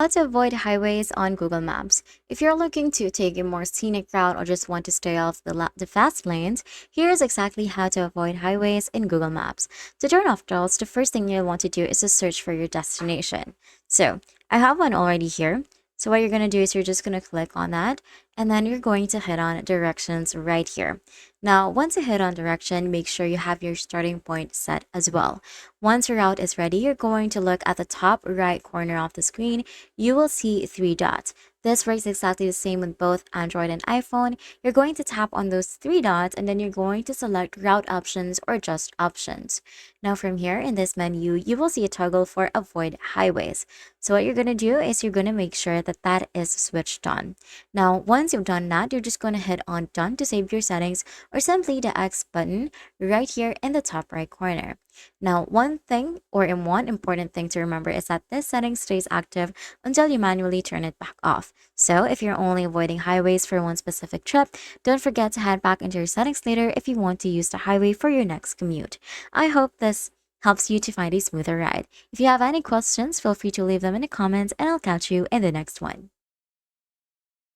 How to avoid highways on Google Maps. If you're looking to take a more scenic route or just want to stay off the fast lanes, here's exactly how to avoid highways in Google Maps. To turn off tolls, the first thing you'll want to do is to search for your destination. So I have one already here. So what you're going to do is you're just going to click on that and then you're going to hit on directions right here. Now, once you hit on direction, make sure you have your starting point set as well. Once your route is ready, you're going to look at the top right corner of the screen. You will see three dots. This works exactly the same with both Android and iPhone. You're going to tap on those three dots and then you're going to select route options or just options. Now from here in this menu, you will see a toggle for avoid highways. So what you're going to do is you're going to make sure that that is switched on. Now, once you've done that, you're just going to hit on done to save your settings or simply the X button right here in the top right corner. Now, one important thing to remember is that this setting stays active until you manually turn it back off. So if you're only avoiding highways for one specific trip, don't forget to head back into your settings later if you want to use the highway for your next commute. I hope this helps you to find a smoother ride. If you have any questions, feel free to leave them in the comments and I'll catch you in the next one.